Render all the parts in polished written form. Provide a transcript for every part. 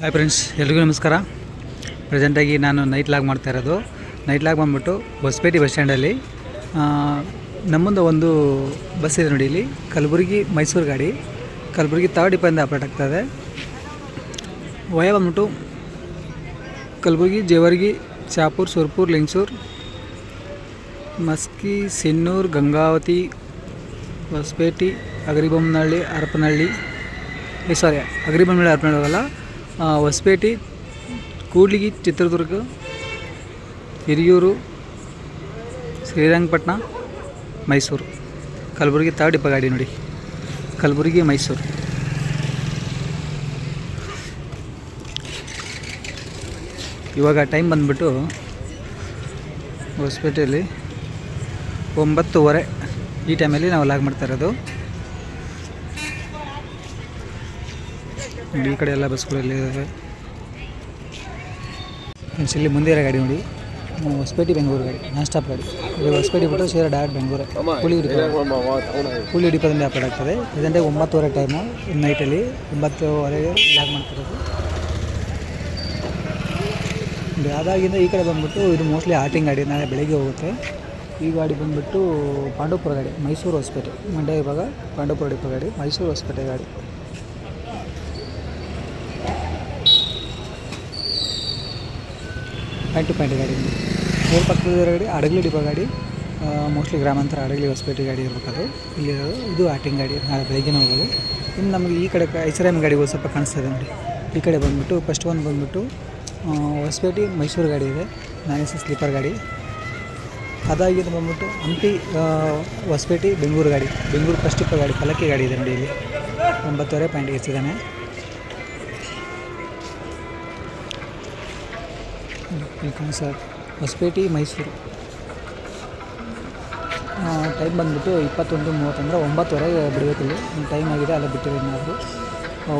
Hi friends, ಎಲ್ರಿಗೂ ನಮಸ್ಕಾರ. ಪ್ರೆಸೆಂಟಾಗಿ ನಾನು ನೈಟ್ ಲಾಗ್ ಮಾಡ್ತಾ ಇರೋದು. ನೈಟ್ ಲಾಗ್ ಬಂದ್ಬಿಟ್ಟು ಹೊಸಪೇಟೆ ಬಸ್ ಸ್ಟ್ಯಾಂಡಲ್ಲಿ ನಮ್ಮದು ಒಂದು ಬಸ್ ಇದೆ ನೋಡಿ. ಇಲ್ಲಿ ಕಲಬುರಗಿ ಮೈಸೂರು ಗಾಡಿ, ಕಲಬುರಗಿ ಥರ್ಡ್ ಡಿಪೋಯಿಂದ ಆಪ್ರೇಟ್ ಆಗ್ತಾಯಿದೆ. ವಯ ಬಂದ್ಬಿಟ್ಟು ಕಲಬುರಗಿ, ಜೇವರ್ಗಿ, ಶಾಪುರ್, ಸುರ್ಪುರ್, ಲಿಂಗಸೂರು, ಮಸ್ಕಿ, ಸಿನ್ನೂರು, ಗಂಗಾವತಿ, ಹೊಸಪೇಟೆ, ಅಗರಿಬೊಮ್ಮನಹಳ್ಳಿ, ಹರಪನಹಳ್ಳಿ, ಅಗರಿಬೊಮ್ಮನಹಳ್ಳಿ ಹರಪನಹಳ್ಳಿ ಹೋಗಲ್ಲ, ಹೊಸಪೇಟೆ, ಕೂಡ್ಲಿಗಿ, ಚಿತ್ರದುರ್ಗ, ಹಿರಿಯೂರು, ಶ್ರೀರಂಗಪಟ್ಟಣ, ಮೈಸೂರು. ಕಲಬುರಗಿ ಥರ್ಡ್ ಡಿಪೋ ಗಾಡಿ ನೋಡಿ, ಕಲಬುರಗಿ ಮೈಸೂರು. ಇವಾಗ ಟೈಮ್ ಬಂದ್ಬಿಟ್ಟು ಹೊಸಪೇಟೆಯಲ್ಲಿ 9:30. ಈ ಟೈಮಲ್ಲಿ ನಾವು ಲಾಗ್ ಮಾಡ್ತಾ ಇರೋದು. ಈ ಕಡೆ ಎಲ್ಲ ಬಸ್ಗಳಲ್ಲಿ ಇದ್ದಾವೆ. ಇಲ್ಲಿ ಮುಂದೆ ಇರೋ ಗಾಡಿ ನೋಡಿ, ಹೊಸಪೇಟೆ ಬೆಂಗಳೂರು ಗಾಡಿ, ನಾನ್ ಸ್ಟಾಪ್ ಗಾಡಿ. ಇದು ಹೊಸಪೇಟೆ ಬಿಟ್ಟು ಸೇರ ಡೈರೆಕ್ಟ್ ಬೆಂಗಳೂರು ಹುಳಿ ಡಿಪೋದಿಂದ ಆಪರೇಟ್ ಆಗ್ತದೆ. ಪ್ರೆಸೆಂಟಾಗಿ 9:30 ಟೈಮು ನೈಟಲ್ಲಿ. 9:30ಗೆ ಲಾಗ್ ಮಾಡ್ತಿರೋದು. ಅದಾಗಿಂದ ಈ ಕಡೆ ಬಂದುಬಿಟ್ಟು ಇದು ಮೋಸ್ಟ್ಲಿ ಆಟಿಂಗ್ ಗಾಡಿ, ನಾಳೆ ಬೆಳಗ್ಗೆ ಹೋಗುತ್ತೆ. ಈ ಗಾಡಿ ಬಂದುಬಿಟ್ಟು ಪಾಂಡವಪುರ ಗಾಡಿ, ಮೈಸೂರು ಹೊಸಪೇಟೆ, ಮಂಡ್ಯ ವಿಭಾಗ ಪಾಂಡವಪುರ ಡಿಪೋ ಗಾಡಿ, ಮೈಸೂರು ಹೊಸಪೇಟೆ ಗಾಡಿ. ಪಾಯಿಂಟ್ ಟು ಪಾಯಿಂಟ್ ಗಾಡಿ. ಮೂರು ಪಕ್ಕದ ಗಾಡಿ ಹಡಗಲಿ ಡಿಪೋ ಗಾಡಿ, ಮೋಸ್ಟ್ಲಿ ಗ್ರಾಮಾಂತರ ಹಡಗಲಿ ಹೊಸಪೇಟೆ ಗಾಡಿ ಇರಬೇಕದು. ಇಲ್ಲಿರೋದು ಇದು ಆಟಿಂಗ್ ಗಾಡಿ, ನಾಳೆ ಬೆಳಗ್ಗೆನೇ ಹೋಗೋದು. ಇನ್ನು ನಮಗೆ ಈ ಕಡೆ ಐಸರಾಮ್ ಗಾಡಿಗಳು ಸ್ವಲ್ಪ ಕಾಣಿಸ್ತಾ ಇದೆ ನೋಡಿ. ಈ ಕಡೆ ಬಂದುಬಿಟ್ಟು ಫಸ್ಟ್ ಒಂದು ಬಂದುಬಿಟ್ಟು ಹೊಸಪೇಟೆ ಮೈಸೂರು ಗಾಡಿ ಇದೆ, ನಾನ್ AC ಸ್ಲೀಪರ್ ಗಾಡಿ. ಅದಾಗಿದ್ದು ಬಂದ್ಬಿಟ್ಟು ಹಂಪಿ ಹೊಸಪೇಟೆ ಬೆಂಗಳೂರು ಗಾಡಿ, ಬೆಂಗಳೂರು ಫಸ್ಟ್ ಡಿಪೋ ಗಾಡಿ, ಪಲ್ಲಕ್ಕಿ ಗಾಡಿ ಇದೆ ನೋಡಿ. ಇಲ್ಲಿ 9:30 ಪಾಯಿಂಟ್ಗೆ ಎತ್ತಿದ್ದಾನೆ. ಇಲ್ಲಿ ಸರ್ ಹೊಸಪೇಟೆ ಮೈಸೂರು. ಟೈಮ್ ಬಂದುಬಿಟ್ಟು 21:30 ಅಂದರೆ 9:30 ಬಿಡಬೇಕಿಲ್ಲಿ. ಟೈಮ್ ಆಗಿದೆ, ಅಲ್ಲ ಬಿಟ್ಟಿರೋದು ನಾವು.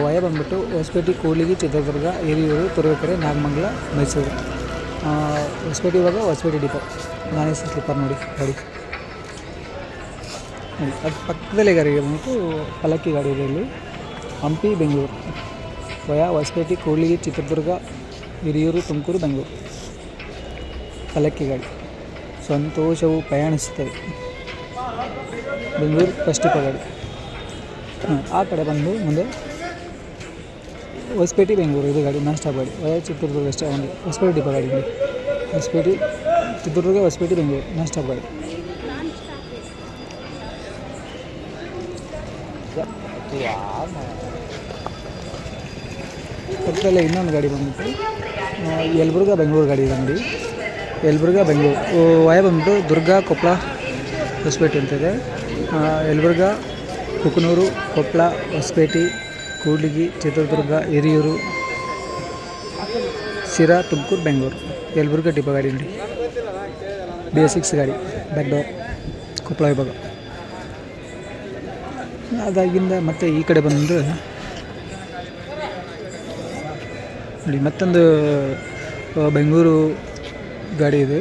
ವಯ ಬಂದುಬಿಟ್ಟು ಹೊಸಪೇಟೆ, ಕೂಡ್ಲಿಗಿ, ಚಿತ್ರದುರ್ಗ, ಹಿರಿಯೂರು, ತುರುವೇಕೆರೆ, ನಾಗಮಂಗಲ, ಮೈಸೂರು. ಹೊಸಪೇಟೆ ಇವಾಗ ಹೊಸಪೇಟೆ ಡಿಪೋ, ನಾನ್ AC ಸ್ಲೀಪರ್ ನೋಡಿ ಗಾಡಿ. ಅದು ಪಕ್ಕದಲ್ಲೇ ಗಾಡಿ ಬಂದ್ಬಿಟ್ಟು ಪಲ್ಲಕ್ಕಿ ಗಾಡಿ ಇದೆ. ಇಲ್ಲಿ ಹಂಪಿ ಬೆಂಗಳೂರು, ವಯ ಹೊಸಪೇಟೆ, ಕೂಡ್ಲಿಗಿ, ಚಿತ್ರದುರ್ಗ, ಹಿರಿಯೂರು, ತುಮಕೂರು, ಬೆಂಗಳೂರು. ಪಲ್ಲಕ್ಕಿ ಗಾಡಿ ಸಂತೋಷವು ಪ್ರಯಾಣಿಸುತ್ತದೆ. ಬೆಂಗಳೂರು ಫಸ್ಟ್ ಡಿಪೋ ಗಾಡಿ. ಆ ಕಡೆ ಬಂದು ಮುಂದೆ ಹೊಸಪೇಟೆ ಬೆಂಗಳೂರು, ಇದು ಗಾಡಿ ನಾನ್ ಸ್ಟಾಪ್ ಗಾಡಿ. ವಯ ಚಿತ್ರದುರ್ಗ ಅಷ್ಟೇ ಒಂದು ಹೊಸಪೇಟೆ ಡಿಪೋ ಗಾಡಿ ನೋಡಿ. ಹೊಸಪೇಟೆ ಚಿತ್ರದುರ್ಗ, ಹೊಸಪೇಟೆ ಬೆಂಗಳೂರು ನಾನ್ ಸ್ಟಾಪ್ ಗಾಡಿ. ಪಕ್ಕದಲ್ಲೇ ಇನ್ನೊಂದು ಗಾಡಿ ಬಂದ್ಬಿಟ್ಟು ಯಲಬುರ್ಗಾ ಬೆಂಗಳೂರು ಗಾಡಿ ಇದೆ ನೋಡಿ. ಯಲಬುರ್ಗಾ ಬೆಂಗಳೂರು ವಯ ಬಂದ್ಬಿಟ್ಟು ದುರ್ಗ, ಕೊಪ್ಪಳ, ಹೊಸಪೇಟೆ ಅಂತಿದೆ. ಯಲಬುರ್ಗಾ, ಕುಕನೂರು, ಕೊಪ್ಪಳ, ಹೊಸಪೇಟೆ, ಕೂಡ್ಲಿಗಿ, ಚಿತ್ರದುರ್ಗ, ಹಿರಿಯೂರು, ಸಿರಾ, ತುಮಕೂರು, ಬೆಂಗಳೂರು. ಯಲಬುರ್ಗಾ ಡಿಪೋ ಗಾಡಿ ನೋಡಿ, BS6 ಗಾಡಿ, ಬ್ಯಾಕ್ ಡೋರ್, ಕೊಪ್ಪಳ ವಿಭಾಗ. ಅದಾಗಿಂದ ಮತ್ತೆ ಈ ಕಡೆ ಬಂದು ನೋಡಿ ಮತ್ತೊಂದು ಬೆಂಗಳೂರು ಗಾಡಿ ಇದೆ.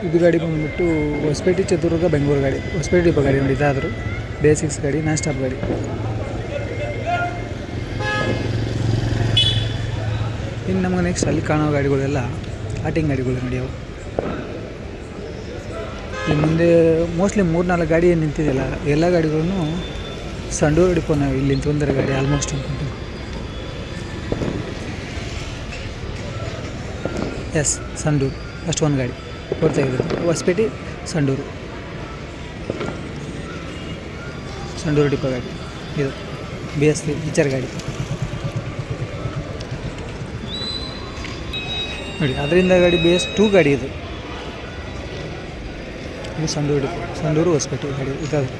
ಇದು ಗಾಡಿ ಬಂದುಬಿಟ್ಟು ಹೊಸಪೇಟೆ, ಚಿತ್ರದುರ್ಗ, ಬೆಂಗಳೂರು ಗಾಡಿ, ಹೊಸಪೇಟೆ ಡಿಪೋ ಗಾಡಿ ನೋಡಿ. ಇದಾದರೂ BS6 ಗಾಡಿ, ನಾನ್ ಸ್ಟಾಪ್ ಗಾಡಿ. ಇನ್ನು ನಮಗೆ ನೆಕ್ಸ್ಟ್ ಅಲ್ಲಿ ಕಾಣೋ ಗಾಡಿಗಳೆಲ್ಲ ಆಟಿಂಗ್ ಗಾಡಿಗಳು ನೋಡಿ. ಅವು ಇಲ್ಲಿ ಮುಂದೆ ಮೋಸ್ಟ್ಲಿ 3-4 ಗಾಡಿ ಏನು ನಿಂತಿದೆಯಲ್ಲ, ಎಲ್ಲ ಗಾಡಿಗಳೂ ಸಂಡೂರು ಡಿಪೋ ನಾವು ಇಲ್ಲಿ ನಿಂತ್ಕೊಂಡಿರೋ ಗಾಡಿ ಆಲ್ಮೋಸ್ಟ್ ಅನ್ಕೊಂಡು. ಎಸ್, ಸಂಡೂರು ಫಸ್ಟ್ ಒಂದು ಗಾಡಿ ಕೊಡ್ತಾ ಇರೋದು. ಹೊಸಪೇಟೆ, ಸಂಡೂರು ಡಿಪೋ ಗಾಡಿ. ಇದು BS3 ಈಚರ್ ಗಾಡಿ ನೋಡಿ. ಅದರಿಂದ ಗಾಡಿ BS2 ಗಾಡಿ ಇದು ಸಂಡೂರು ಡಿಪೋ, ಸಂಡೂರು ಹೊಸಪೇಟೆ ಗಾಡಿ ಇದಾದ್ರೆ.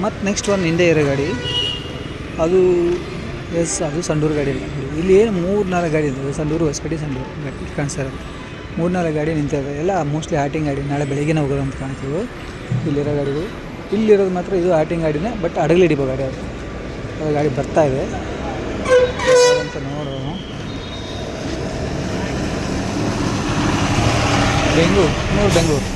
ಮತ್ತು ನೆಕ್ಸ್ಟ್ ಒಂದು ಹಿಂದೆ ಇರೋ ಗಾಡಿ ಅದು ಅದು ಸಂಡೂರು ಗಾಡಿ ಇಲ್ಲ. ಇಲ್ಲಿ ಏನು 3-4 ಗಾಡಿ ಇದ್ದಾವೆ, ಸಂಡೂರು, ಹೊಸಪೇಟೆ, ಸಂಡೂರು ಗಾಡಿ ಕಾಣಿಸ್ತಾ ಇರೋದು. 3-4 ಗಾಡಿ ನಿಂತಿದೆ. ಎಲ್ಲ ಮೋಸ್ಟ್ಲಿ ಆಟಿಂಗ್ ಗಾಡಿ, ನಾಳೆ ಬೆಳಗ್ಗೆನೇ ಹೋಗೋದು ಅಂತ ಕಾಣ್ತೀವಿ. ಇಲ್ಲಿರೋ ಗಾಡಿಗಳು, ಇಲ್ಲಿರೋದು ಮಾತ್ರ ಇದು ಆಟಿಂಗ್ ಗಾಡಿನೇ, ಬಟ್ ಹಡಗಲಿ ಡಿಪೋ ಗಾಡಿ. ಅದು ಗಾಡಿ ಬರ್ತಾ ಇದೆ ಅಂತ ನೋಡೋಣ. ಬೆಂಗಳೂರು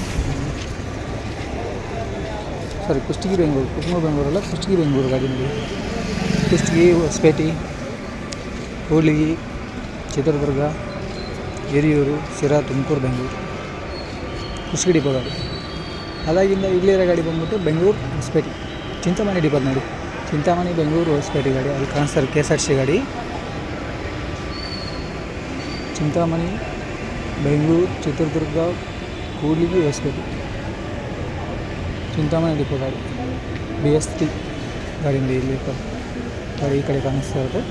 ಸಾರಿ ಕುಷ್ಟಗಿ ಬೆಂಗಳೂರು, ಕುಕ್ನೂರು ಬೆಂಗಳೂರಲ್ಲ, ಕುಷ್ಟಗಿ ಬೆಂಗಳೂರು ಗಾಡಿ ನೋಡಿ. ಕುಷ್ಟಗಿ, ಹೊಸಪೇಟೆ, ಕೂಡ್ಲಿಗಿ, ಚಿತ್ರದುರ್ಗ, ಹಿರಿಯೂರು, ಶಿರಾ, ತುಮಕೂರು, ಬೆಂಗಳೂರು, ಕುಷ್ಟಗಿ ಡಿಪೋ ಗಾಡಿ. ಅದಾಗಿಂದ ಇಲ್ಲಿರೋ ಗಾಡಿ ಬಂದ್ಬಿಟ್ಟು ಬೆಂಗಳೂರು, ಹೊಸಪೇಟೆ, ಚಿಂತಾಮಣಿ ಡಿಪೋ ನೋಡಿ. ಚಿಂತಾಮಣಿ, ಬೆಂಗಳೂರು, ಹೊಸಪೇಟೆ ಗಾಡಿ. ಅಲ್ಲಿ ಕಾಣಿಸ್ತಾರೆ KSRTC ಗಾಡಿ. ಚಿಂತಾಮಣಿ, ಬೆಂಗಳೂರು, ಚಿತ್ರದುರ್ಗ, ಕೂಡ್ಲಿಗಿ, ಹೊಸಪೇಟೆ, ಚಿಂತಾಮಣಿ ಡಿಪೋ ಗಾಡಿ. BS3 ಗಾಡಿ ನೋಡಿ. ಇಲ್ಲಿ ಗಾಡಿ ಈ ಕಡೆ ಕಾಣಿಸ್ತಾ ಇರುತ್ತೆ.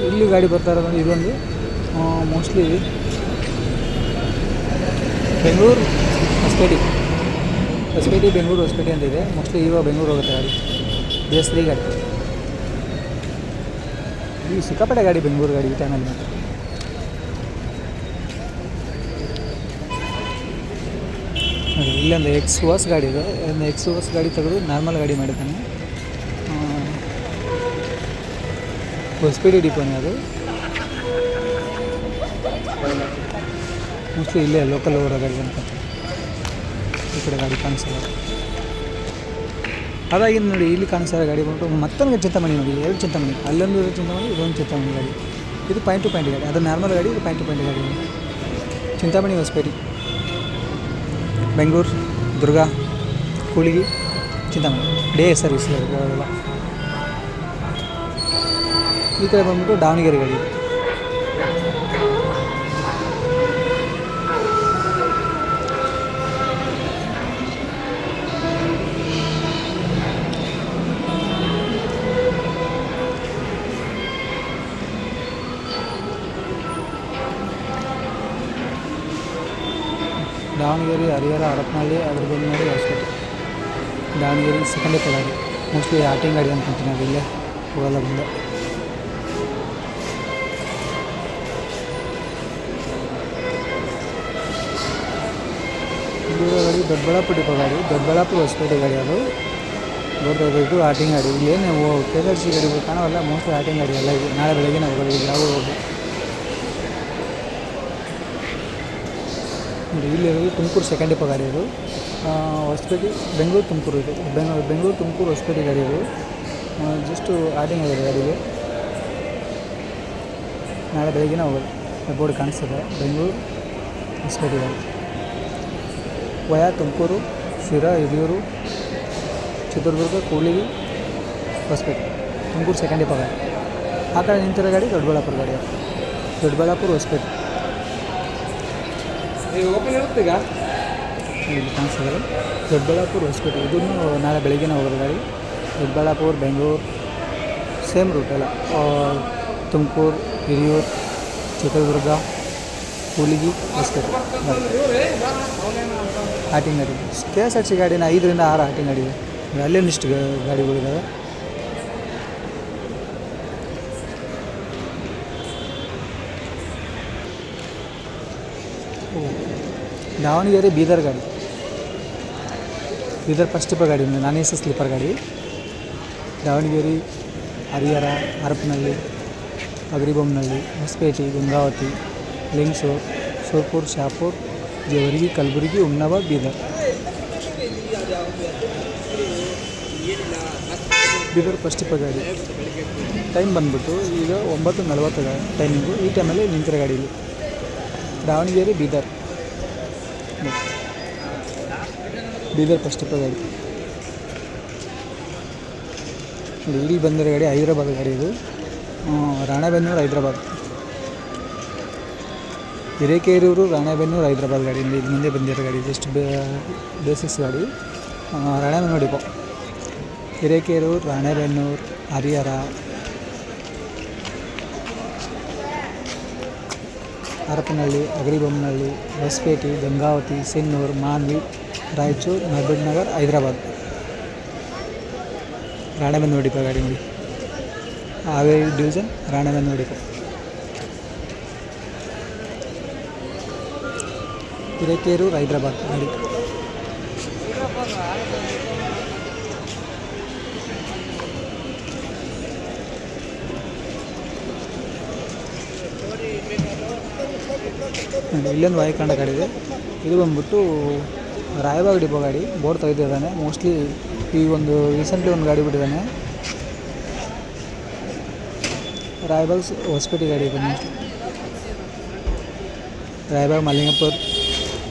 ಇಲ್ಲಿ ಗಾಡಿ ಬರ್ತಾ ಇರೋದು ಇದೊಂದು ಮೋಸ್ಟ್ಲಿ ಬೆಂಗಳೂರು, ಹೊಸಪೇಟೆ, ಬೆಂಗಳೂರು, ಹೊಸಪೇಟೆ ಅಂತ ಇದೆ. ಮೋಸ್ಟ್ಲಿ ಇವಾಗ ಬೆಂಗಳೂರು ಹೋಗುತ್ತೆ ಗಾಡಿ. BS3 ಗಾಡಿ. ಈ ಸಿಕ್ಕಾಪಟ್ಟೆ ಗಾಡಿ ಬೆಂಗಳೂರು ಗಾಡಿ ಈ ಟೈಮಲ್ಲಿ ಮಾತ್ರ. ನೋಡಿ ಇಲ್ಲೊಂದು ಎಕ್ಸ್ವಾಸ್ ಗಾಡಿ ಇದೆ. ಒಂದು ಎಕ್ಸ್ವಾಸ್ ಗಾಡಿ ತೆಗೆದು ನಾರ್ಮಲ್ ಗಾಡಿ ಮಾಡಿದ್ದಾನೆ. ಹೊಸಪೇಟೆ ಡಿಪೋನೇ ಅದು. ಮೋಸ್ಟ್ಲಿ ಇಲ್ಲೇ ಲೋಕಲ್ ಓಡೋ ಗಾಡಿ ಅಂತ ಈ ಕಡೆ ಗಾಡಿ ಕಾಣಿಸಲ್ಲ. ಅದಾಗಿಂದ ನೋಡಿ ಇಲ್ಲಿ ಕಾಣಿಸೋ ಗಾಡಿ ಬಂದ್ಬಿಟ್ಟು ಮತ್ತೊಂದು ಚಿಂತಾಮಣಿ ನೋಡಿ. 2 ಚಿಂತಾಮಣಿ, ಅಲ್ಲೊಂದು ಚಿಂತಾಮಣಿ, ಇದೊಂದು ಚಿಂತಾಮಣಿ ಗಾಡಿ. ಇದು ಪಾಯಿಂಟ್ ಟು ಪಾಯಿಂಟ್ ಗಾಡಿ, ಅದು ನಾರ್ಮಲ್ ಗಾಡಿ, ಇದು ಪಾಯಿಂಟ್ ಟು ಪಾಯಿಂಟ್ ಗಾಡಿ. ಚಿಂತಾಮಣಿ, ಹೊಸಪೇಟೆ, ಬೆಂಗಳೂರು, ದುರ್ಗ, ಕೂಡ್ಲಿಗಿ, ಚಿಂತಾಮಣಿ ಡೇ ಸರ್ವಿಸ್ ಗಾಡಿಗಳೆಲ್ಲ. ಈ ಕಡೆ ಬಂದ್ಬಿಟ್ಟು ದಾವಣಗೆರೆ ಗಾಡಿ. ದಾವಣಗೆರೆ, ಹರಿಹರ, ಹರಪನಹಳ್ಳಿ, ಅಗ್ರಿಬೊಮ್ಮನಹಳ್ಳಿ, ಹೊಸಪೇಟೆ. ದಾವಣಗೆರೆ ಸೆಕೆಂಡೇ ಗಾಡಿ. ಮೋಸ್ಟ್ಲಿ ಆಟಿಂಗ್ ಗಾಡಿ ಅಂದ್ಕೊತೀನಿ. ಅದು ಇಲ್ಲೇ ಹೋಗಲ್ಲ ಮುಂದೆ. ಇಲ್ಲಿರೋ ಗಾಡಿ ದೊಡ್ಡಬಳ್ಳಾಪುರ ಡಿಪೋ ಗಾಡಿ. ದೊಡ್ಡಬಳ್ಳಾಪುರ, ಹೊಸಪೇಟೆ ಗಾಡಿ. ಅದು ದೊಡ್ಡದು ಆಟಿಂಗ್ ಗಾಡಿ. ಇಲ್ಲೇನು KSRTC ಗಾಡಿಗಳು ಕಾಣೋಲ್ಲ. ಮೋಸ್ಟ್ಲಿ ಆಟಿಂಗ್ ಗಾಡಿ ಎಲ್ಲ ಇದೆ. ನಾಳೆ ಬೆಳಗ್ಗೆನೇ ಹೋಗೋದು. ಯಾವ ಹೋಗಿ ನೋಡಿ. ಇಲ್ಲಿರೋದು ತುಮಕೂರು ಸೆಕೆಂಡ್ ಡಿಪೋ ಗಾಡಿ. ಇದು ಹೊಸಪೇಟೆ, ಬೆಂಗಳೂರು, ತುಮಕೂರು ಇದೆ. ಬೆಂಗಳೂರು, ತುಮಕೂರು, ಹೊಸಪೇಟೆ ಗಾಡಿ. ಇದು ಜಸ್ಟು ಆಟಿಂಗ್ ಆಗಿದೆ ಗಾಡಿಗೆ. ನಾಳೆ ಬೆಳಗ್ಗೆನೇ ಹೋಗೋದು. ಬೋರ್ಡ್ ಕಾಣಿಸ್ತದೆ. ಬೆಂಗಳೂರು, ಹೊಸಪೇಟೆ ಗಾಡಿ. Via Tumakuru, Sira, Hiriyur, Chitradurga, Kudligi, Hosapete. Tumakuru second depot ಗಾಡಿ. ಆ ಕಡೆ ನಿಂತಿರೋ ಗಾಡಿ ದೊಡ್ಡಬಳ್ಳಾಪುರ ಗಾಡಿ. ದೊಡ್ಡಬಳ್ಳಾಪುರ, ಹೊಸಪೇಟೆ. ಓಪನ್ ಇರುತ್ತೆ ಈಗ. ಇಲ್ಲಿ ಕಾಣಿಸ್ತಾರೆ ದೊಡ್ಡಬಳ್ಳಾಪುರ, ಹೊಸಪೇಟೆ. ಇದನ್ನು ನಾಳೆ ಬೆಳಗ್ಗೆನೇ ಹೋಗೋದು ಗಾಡಿ. ದೊಡ್ಡಬಳ್ಳಾಪುರ, ಬೆಂಗಳೂರು ಸೇಮ್ ರೂಟ್ ಎಲ್ಲ. ತುಮಕೂರು, ಹಿರಿಯೂರು, ಚಿತ್ರದುರ್ಗ, ಕೂಡ್ಲಿಗಿ, ಹೊಸಪೇಟೆ ಆಟಿಂಗ್ ಗಾಡಿ. KSRTC ಗಾಡಿನ 5ರಿಂದ 6 ಆಟಿಂಗ್ ಗಾಡಿ ಇದೆ. ಅಲ್ಲೇನಿಷ್ಟು ಗಾಡಿಗಳಿದ್ದಾವೆ. ದಾವಣಗೆರೆ, ಬೀದರ್ ಗಾಡಿ. ಬೀದರ್ ಫಸ್ಟ್ ಡಿಪೋ ಗಾಡಿ. ನಾನ್ AC ಸ್ಲೀಪರ್ ಗಾಡಿ. ದಾವಣಗೆರೆ, ಹರಿಹರ, ಹರಪನಹಳ್ಳಿ, ಅಗ್ರಿಬೊಮ್ಮನಹಳ್ಳಿ, ಹೊಸಪೇಟೆ, ಗಂಗಾವತಿ, ಲಿಂಗ್ಸೂರು, ಸುರ್ಪುರ್, ಶಾಪುರ್, ಜೇವರ್ಗಿ, ಕಲಬುರಗಿ, ಹುಮ್ನಾಬಾದ್, ಬೀದರ್. ಬೀದರ್ ಫಸ್ಟ್ ಡಿಪೋ ಗಾಡಿ. ಟೈಮ್ ಬಂದ್ಬಿಟ್ಟು ಈಗ 9:40 ಟೈಮಿಂಗು. ಈ ಟೈಮಲ್ಲಿ ನಿಂತಿರೋ ಗಾಡಿ ಇಲ್ಲಿ. ದಾವಣಗೆರೆ, ಬೀದರ್ ಫಸ್ಟ್ ಡಿಪೋ ಗಾಡಿ. ಇಲ್ಲಿ ಬಂದಿರೋ ಗಾಡಿ ಹೈದ್ರಾಬಾದ್ ಗಾಡಿ. ಇದು ರಾಣೆಬೆನ್ನೂರು, ಹೈದ್ರಾಬಾದ್. ಹಿರೇಕೆರೂರು, ರಾಣೆಬೆನ್ನೂರು, ಹೈದ್ರಾಬಾದ್ ಗಾಡಿ. ಇದು ಮುಂದೆ ಬಂದಿರೋ ಗಾಡಿ. ಜಸ್ಟ್ ಬೇಸಿಕ್ಸ್ ಗಾಡಿ. ರಾಣೆಬೆನ್ನೂರು ಡಿಪೋ. ಹಿರೇಕೆರೂರು, ರಾಣೆಬೆನ್ನೂರು, ಹರಿಹರ, ಹರಪನಹಳ್ಳಿ, ಅಗ್ರಿಬೊಮ್ಮನಹಳ್ಳಿ, ಹೊಸಪೇಟೆ, ಗಂಗಾವತಿ, ಸಿನ್ನೂರು, ಮಾನ್ವಿ, ರಾಯಚೂರು, ಮಹಬೂಬ್ ನಗರ್, ಹೈದ್ರಾಬಾದ್. ರಾಣೆಬೆನ್ನೂರು ಡಿಪೋ ಗಾಡಿ ನೋಡಿ. Haveri division, Ranebennur depot. ಹಿರೇಕೆರೂರು, ಹೈದ್ರಾಬಾದ್ ಗಾಡಿ. ಇಲ್ಲೊಂದು ವಾಯುಕಾಂಡ ಗಾಡಿ ಇದೆ. ಇದು ಬಂದ್ಬಿಟ್ಟು ರಾಯಬಾಗ್ ಡಿಪೋ ಗಾಡಿ ಬೋರ್ಡ್ ತೆಗೆದಿದ್ದಾನೆ. ಮೋಸ್ಟ್ಲಿ ಈಗ ರೀಸೆಂಟ್ಲಿ ಒಂದು ಗಾಡಿ ಬಿಟ್ಟಿದ್ದಾನೆ. ರಾಯಬಾಗ್ ಹೊಸಪೇಟೆ ಗಾಡಿ ಇದೆ ಮೋಸ್ಟ್ಲಿ. ರಾಯಬಾಗ್, ಮಲ್ಲಿಂಗಪುರ,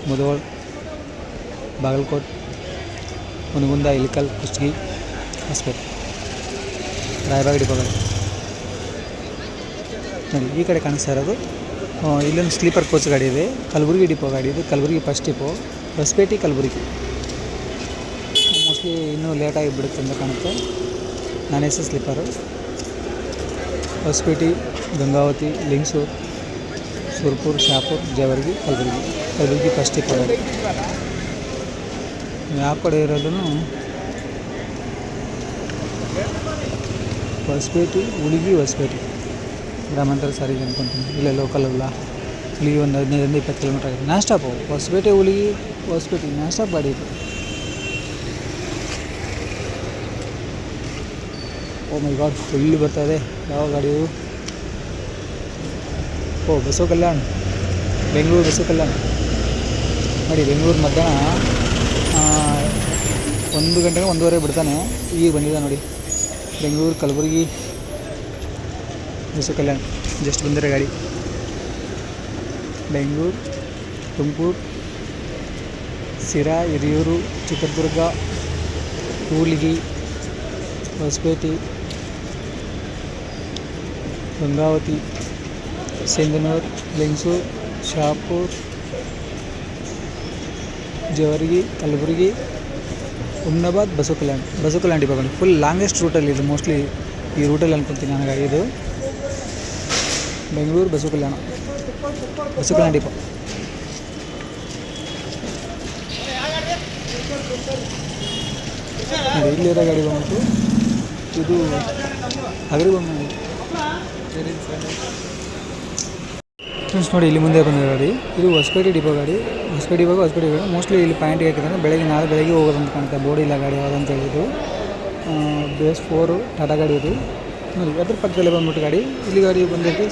ಮುಧೋಳ್, ಬಾಗಲಕೋಟ್, ಹುನಗುಂದ, ಇಳಕಲ್, ಕುಷ್ಟಗಿ, ಹೊಸಪೇಟೆ. ರಾಯಬಾಗ್ ಡಿಪೋ ಗಾಡಿ ನೋಡಿ. ಈ ಕಡೆ ಕಾಣಿಸ್ತಾ ಇರೋದು ಇಲ್ಲೊಂದು ಸ್ಲೀಪರ್ ಕೋಚ್ ಗಾಡಿ ಇದೆ. ಕಲಬುರಗಿ ಡಿಪೋ ಗಾಡಿ ಇದು. Kalaburagi first depot, Hosapete, Kalaburagi. Mostly ಇನ್ನೂ ಲೇಟಾಗಿ ಬಿಡುತ್ತೆ ಅಂತ ಕಾಣುತ್ತೆ. Non A C sleeper. Hosapete, Gangavathi, Lingsugur, Surpur, Shahapur, Jewargi, Kalaburagi first depot ಗಾಡಿ. ಯಾವ ಕಡೆ ಇರೋದು ಹೊಸಪೇಟೆ, ಹುಲಿಗಿ, ಹೊಸಪೇಟೆ ಗ್ರಾಮಾಂತರ ಸಾರಿಗೆ ಅಂದ್ಕೊತೀನಿ. ಇಲ್ಲೇ ಲೋಕಲ್ ಅಲ್ಲ. ಹುಲಿಗಿ ಒಂದು 15-20 ಕಿಲೋಮೀಟ್ರ್ ಆಗಿದೆ. Non stop Hospet, Huligi, Hospet non stop ಗಾಡಿ ಇದು. ಓ ಮೈ ಗಾಡ್, ಫುಲ್ ಬರ್ತಾಯಿದೆ. ಯಾವ ಗಾಡಿ ಇದು? ಓ ಬಸವ ಕಲ್ಯಾಣ್, ಬೆಂಗಳೂರು ಬಸವ ಕಲ್ಯಾಣ್ ನೋಡಿ. ಬೆಂಗಳೂರು ಮಧ್ಯಾಹ್ನ 1 ಗಂಟೆಗೆ 1:15 ಬಿಡ್ತಾನೆ. ಈಗ ಬಂದಿದೆ ನೋಡಿ. ಬೆಂಗಳೂರು, ಕಲಬುರಗಿ, ಬಸವ ಕಲ್ಯಾಣ್ ಜಸ್ಟ್ ಬಂದಿರೋ ಗಾಡಿ. ಬೆಂಗಳೂರು, ತುಮಕೂರು, ಸಿರಾ, ಹಿರಿಯೂರು, ಚಿತ್ರದುರ್ಗ, ಕೂಡ್ಲಿಗಿ, ಹೊಸಪೇಟೆ, ಗಂಗಾವತಿ, ಸಿಂಧನೂರು, ಲಿಂಗಸೂರು, ಶಾಪುರ್, ಜೇವರ್ಗಿ, ಕಲಬುರಗಿ, ಹುಮ್ನಾಬಾದ್, ಬಸವ ಕಲ್ಯಾಣ್ ಡಿಪೋ ಗಾಡಿ. ಫುಲ್ ಲಾಂಗೆಸ್ಟ್ ರೂಟಲ್ಲಿ ಇದು. ಮೋಸ್ಟ್ಲಿ ಈ ರೂಟಲ್ಲಿ ಅನ್ಕೊತೀನಿ ನಾನು ಗಾಡಿ ಇದು. ಬೆಂಗಳೂರು, ಬಸವ ಕಲ್ಯಾಣ ಡಿಪೋ. ನೋಡಿ ಇಲ್ಲಿರೋ ಗಾಡಿ ಬಂದ್ಬಿಟ್ಟು ಇದು ಅಗ್ರಿಬೊಮ್ಮೆ ಫ್ರೆಂಡ್ಸ್. ನೋಡಿ ಇಲ್ಲಿ ಮುಂದೆ ಬಂದಿರೋ ಗಾಡಿ ಇದು ಹೊಸಪೇಟೆ ಡಿಪೋ ಗಾಡಿ. ಹೊಸಪೇಟೆ ಗಾಡಿ ಮೋಸ್ಟ್ಲಿ ಇಲ್ಲಿ ಪಾಯಿಂಟ್ಗೆ ಹಾಕಿದ್ರೆ ನಾಳೆ ಬೆಳಗ್ಗೆ ಹೋಗೋದಂತ ಕಾಣುತ್ತೆ. ಬೋರ್ಡ್ ಇಲ್ಲ ಗಾಡಿ ಯಾವುದಂತ ಹೇಳಿದ್ರು. ಬೇಸ್ 4 ಟಾಟಾ ಗಾಡಿ ಇದು ನೋಡಿ. ಅದ್ರ ಪಕ್ಕದಲ್ಲೇ ಬಂದ್ಬಿಟ್ಟು ಗಾಡಿ. ಇಲ್ಲಿ ಗಾಡಿ ಬಂದಿದ್ದು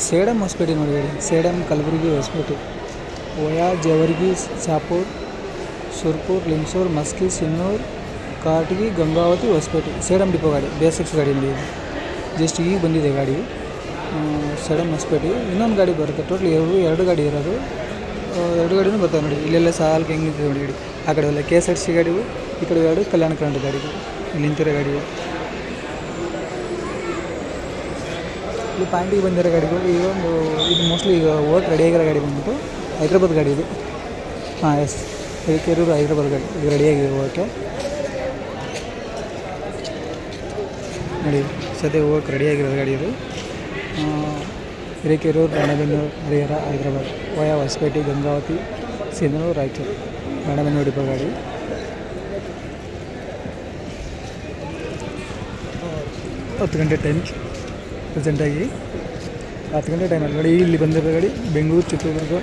ಸೇಡಂ ಹೊಸಪೇಟೆ ನೋಡಿ ಗಾಡಿ. ಸೇಡಂ, ಕಲಬುರಗಿ, ಹೊಸಪೇಟೆ, ವಯಾ ಜೇವರ್ಗಿ, ಶಾಪುರ್, ಸುರ್ಪುರ್, ಲಿಂಗಸೂರು, ಮಸ್ಕಿ, ಸಿನ್ನೂರು, ಕಾಟಗಿ, ಗಂಗಾವತಿ, ಹೊಸಪೇಟೆ. ಸೇಡಂ ಡಿಪೋ ಗಾಡಿ. ಬೇಸಿಕ್ಸ್ ಗಾಡಿ ನೋಡಿ. ಜಸ್ಟ್ ಈಗ ಬಂದಿದೆ ಗಾಡಿ. ಸೇಡಂ ಹೊಸಪೇಟೆ. ಇನ್ನೊಂದು ಗಾಡಿ ಬರುತ್ತೆ. ಟೋಟಲ್ 2 ಗಾಡಿ ಇರೋದು. 2 ಗಾಡಿನೂ ಬರ್ತವೆ ನೋಡಿ. ಇಲ್ಲೆಲ್ಲ ಸಾಲಕ್ಕೆ ಹೆಂಗೆ ನಿಂತಿದೆ ನೋಡಿ ಗಾಡಿ. ಆ ಕಡೆ ಎಲ್ಲ KSRTC ಗಾಡಿವು, ಈ ಕಡೆ 2 ಕಲ್ಯಾಣ ಕರ್ನಾಟಕ ಗಾಡಿಗಳು ಇಲ್ಲಿ ನಿಂತಿರೋ ಗಾಡಿಗಳು. ಇಲ್ಲಿ ಪಾಯಿಂಟಿಗೆ ಬಂದಿರೋ ಗಾಡಿಗಳು. ಈಗ ಇದು ಮೋಸ್ಟ್ಲಿ ಈಗ ಹೋಗಕ್ಕೆ ರೆಡಿಯಾಗಿರೋ ಗಾಡಿ ಬಂದ್ಬಿಟ್ಟು ಹೈದ್ರಾಬಾದ್ ಗಾಡಿ ಇದು. ಎಸ್, ಇದಕ್ಕೆ ಇರೋದು ಹೈದ್ರಾಬಾದ್ ಗಾಡಿ. ಈಗ ರೆಡಿಯಾಗಿದೆ ಹೋಗೋಕ್ಕೆ ನೋಡಿ. ಸದ್ಯ ಹೋಗಕ್ಕೆ ರೆಡಿಯಾಗಿರೋದು ಗಾಡಿ ಇದು. ಹಿರೇಕೆರೂರು, ರಾಣೆಬೆನ್ನೂರು, ಹರಿಹರ, ಹೈದ್ರಾಬಾದ್, ವಯಾ ಹೊಸಪೇಟೆ, ಗಂಗಾವತಿ, ಸಿಂಧನೂರು, ರಾಯಚೂರು. ರಾಣೆಬೆನ್ನೂರು ಡಿಪೋ ಗಾಡಿ. 10 ಗಂಟೆ ಟೈಮ್ ಪ್ರೆಸೆಂಟಾಗಿ 10 ಗಂಟೆ ಟೈಮಲ್ಲಿ ಗಾಡಿ. ಇಲ್ಲಿ ಬಂದಿರೋ ಗಾಡಿ ಬೆಂಗಳೂರು, ಚಿತ್ರದುರ್ಗ,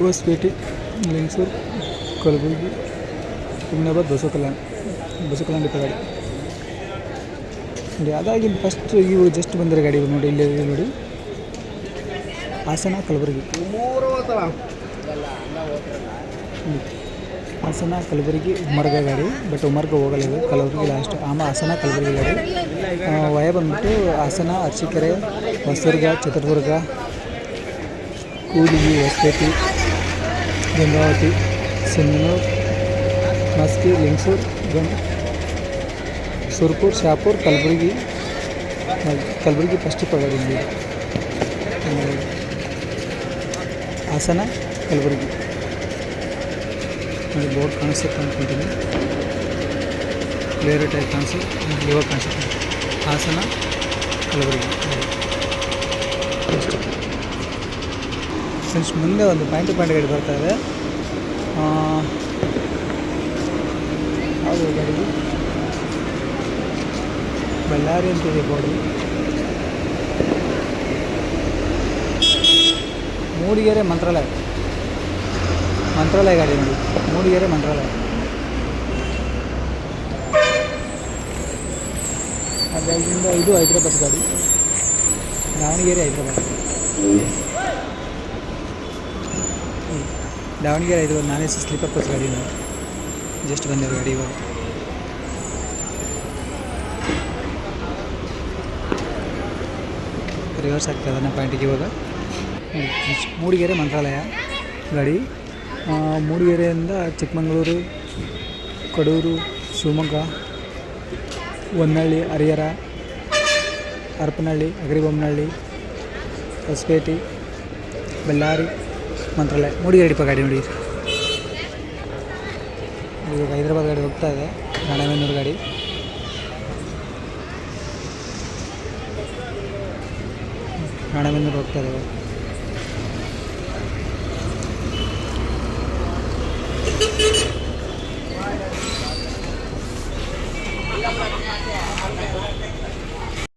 ಹೊಸಪೇಟೆ, ಲಿಂಗಸೂರು, ಕಲಬುರಗಿ, ಹುಮ್ನಾಬಾದ್, ಬಸವ ಕಲ್ಯಾಣ ಡಿಪೋ ಗಾಡಿ ನೋಡಿ. ಅದಾಗಿ ಫಸ್ಟ್ ಇವು ಜಸ್ಟ್ ಬಂದಿರೋ ಗಾಡಿ ನೋಡಿ. ಇಲ್ಲಿ ನೋಡಿ ಹಾಸನ, ಕಲಬುರಗಿ. ಹಾಸನ, ಕಲಬುರಗಿ, ಉಮರ್ಗ ಗಾಡಿ. ಬಟ್ ಉಮರ್ಗ ಹೋಗಲ್ಲ ಇದು, ಕಲಬುರಗಿ ಲಾಸ್ಟ್. ಹಾಸನ, ಕಲಬುರಗಿ ಗಾಡಿ. ವಯ ಬಂದ್ಬಿಟ್ಟು ಹಾಸನ, ಅರಸೀಕೆರೆ, ಹೊಸದುರ್ಗ, ಚಿತ್ರದುರ್ಗ, ಕೂಡ್ಲಿಗಿ, ಹೊಸಪೇಟೆ, ಗಂಗಾವತಿ, ಸಿಂಧನೂರು, ಮಸ್ಕಿ, ಲಿಂಗಸೂರು, ಸುರ್ಪುರ್, ಶಾಪುರ್, ಕಲಬುರಗಿ ಫಸ್ಟ್ ಡಿಪೋ ಗಾಡಿ. ಹಾಸನ, ಕಲಬುರಗಿ ನೋಡಿ. ಬೋರ್ಡ್ ಕಾಣಿಸುತ್ತೆ ಅಂದ್ಕೊಳ್ತೀನಿ. ಕ್ಲಿಯರಿಟಾಗಿ ಕಾಣಿಸುತ್ತೆ. ಇವಾಗ ಕಾಣಿಸುತ್ತೆ. ಹಾಸನ, ಕಲಬುರಗಿ ಫ್ರೆಂಡ್ಸ್. ಮುಂದೆ ಒಂದು ಪಾಯಿಂಟ್ ಗಾಡಿ ಬರ್ತಾ ಇದೆ. ಯಾವುದು ಗಾಡಿ? ಬಳ್ಳಾರಿ ಅಂತಿದೆ ಬೋರ್ಡು. ಮೂಡಿಗೆರೆ, ಮಂತ್ರಾಲಯ ಗಾಡಿ ನೋಡಿ. ಮೂಡಿಗೆರೆ, ಮಂತ್ರಾಲಯ. ಅದರಿಂದ ಇದು ಹೈದ್ರಾಬಾದ್ ಗಾಡಿ. ದಾವಣಗೆರೆ, ಹೈದ್ರಾಬಾದ್. ದಾವಣಗೆರೆ, ಹೈದ್ರಾಬಾದ್ ನಾನ್ ಎ ಸಿ ಸ್ಲೀಪರ್ ಕೋಚ್ ಗಾಡಿ ನೋಡಿ. ಜಸ್ಟ್ ಬಂದಿರೋ ಗಾಡಿ ಇವಾಗ. ರಿವರ್ಸ್ ಆಗ್ತದೆ ಅದನ್ನ ಪಾಯಿಂಟಿಗೆ ಇವಾಗ. ಮೂಡಿಗೆರೆ ಮಂತ್ರಾಲಯ ಗಾಡಿ. ಮೂಡಿಗೆರೆಯಿಂದ ಚಿಕ್ಕಮಗಳೂರು, ಕಡೂರು, ಶಿವಮೊಗ್ಗ, ಹೊನ್ನಳ್ಳಿ, ಹರಿಹರ, ಹರಪನಹಳ್ಳಿ, ಅಗರಿಬೊಮ್ಮನಹಳ್ಳಿ, ಹೊಸಪೇಟೆ, ಬಳ್ಳಾರಿ, ಮಂತ್ರಾಲಯ, ಮೂಡಿಗೆರೆ ಡಿಪೋ ಗಾಡಿ ನೋಡಿ. ಇವಾಗ ಹೈದ್ರಾಬಾದ್ ಗಾಡಿ ಹೋಗ್ತಾ ಇದೆ, ರಾಣೆಬೆನ್ನೂರು ಗಾಡಿ. ರಾಣೆಬೆನ್ನೂರು ಹೋಗ್ತಾ ಇದೆ.